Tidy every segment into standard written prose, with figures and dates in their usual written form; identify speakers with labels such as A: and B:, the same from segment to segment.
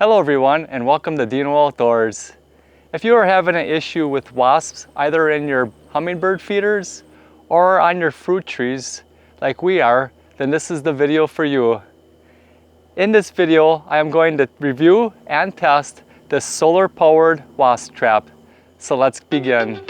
A: Hello everyone, and welcome to Deano Outdoors. If you are having an issue with wasps either in your hummingbird feeders or on your fruit trees like we are, then this is the video for you. In this video, I am going to review and test this solar-powered wasp trap. So let's begin.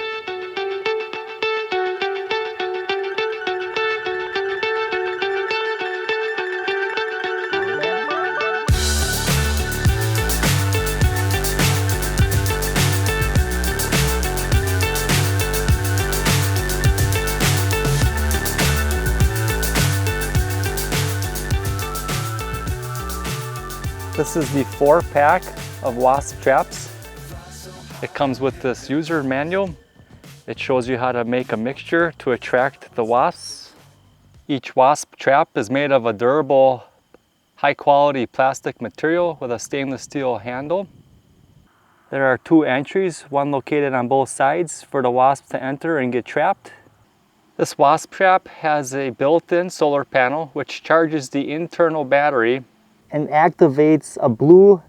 A: This is the 4-pack of wasp traps. It comes with this user manual. It shows you how to make a mixture to attract the wasps. Each wasp trap is made of a durable, high-quality plastic material with a stainless steel handle. There are 2 entries, one located on both sides for the wasp to enter and get trapped. This wasp trap has a built-in solar panel which charges the internal battery and activates a blue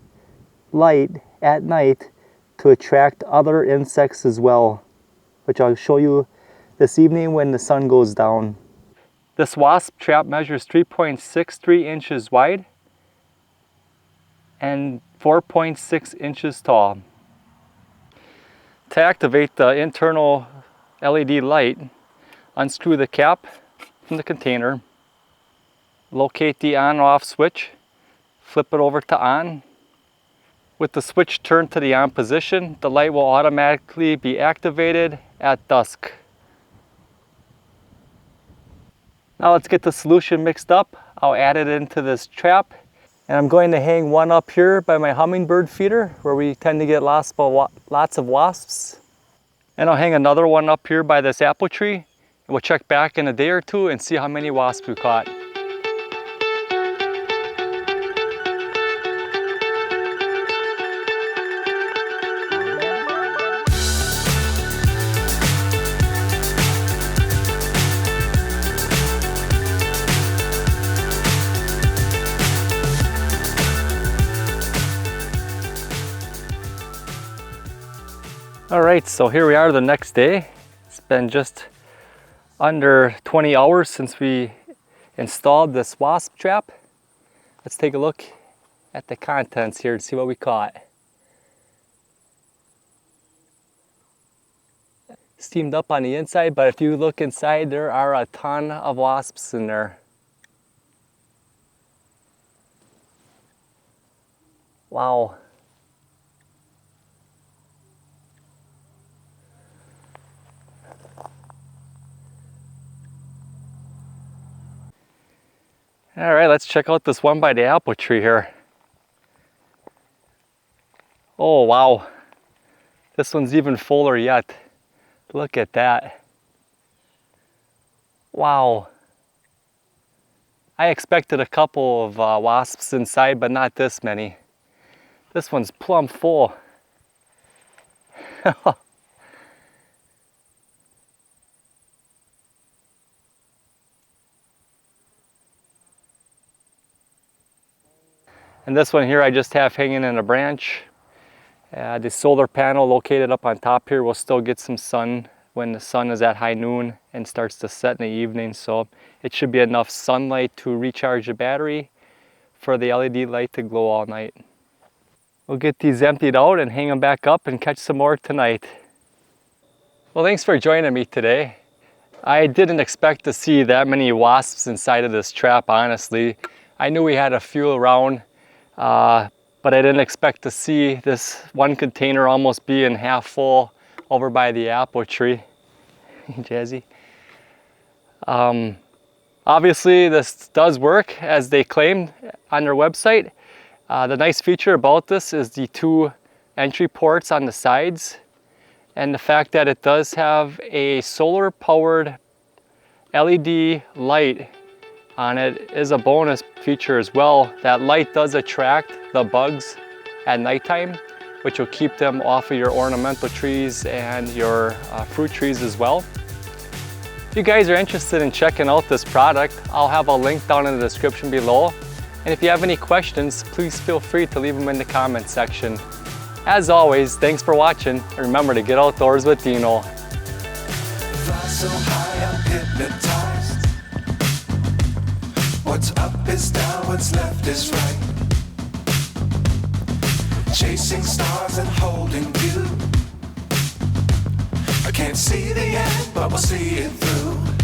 A: light at night to attract other insects as well, which I'll show you this evening when the sun goes down. This wasp trap measures 3.63 inches wide and 4.6 inches tall. To activate the internal LED light, unscrew the cap from the container, locate the on-off switch, flip it over to on. With the switch turned to the on position, the light will automatically be activated at dusk. Now let's get the solution mixed up. I'll add it into this trap, and I'm going to hang one up here by my hummingbird feeder where we tend to get lots of wasps. And I'll hang another one up here by this apple tree, and we'll check back in a day or two and see how many wasps we caught. Alright, so here we are the next day. It's been just under 20 hours since we installed this wasp trap. Let's take a look at the contents here and see what we caught. Steamed up on the inside, but if you look inside, there are a ton of wasps in there. Wow. All right, let's check out this one by the apple tree here. Oh, wow. This one's even fuller yet. Look at that. Wow. I expected a couple of wasps inside, but not this many. This one's plumb full. And this one here I just have hanging in a branch. The solar panel located up on top here will still get some sun when the sun is at high noon and starts to set in the evening. So it should be enough sunlight to recharge the battery for the LED light to glow all night. We'll get these emptied out and hang them back up and catch some more tonight. Well, thanks for joining me today. I didn't expect to see that many wasps inside of this trap, honestly. I knew we had a few around. But I didn't expect to see this one container almost being half full over by the apple tree. Jazzy. Obviously this does work as they claimed on their website. The nice feature about this is the 2 entry ports on the sides, and the fact that it does have a solar powered LED light on it is a bonus feature as well. That light does attract the bugs at nighttime, which will keep them off of your ornamental trees and your fruit trees as well. If you guys are interested in checking out this product, I'll have a link down in the description below. And if you have any questions, please feel free to leave them in the comments section. As always, thanks for watching, and remember to get outdoors with Deano.
B: Fly so high, I'm hypnotized. What's up is down, what's left is right. Chasing stars and holding you. I can't see the end, but we'll see it through.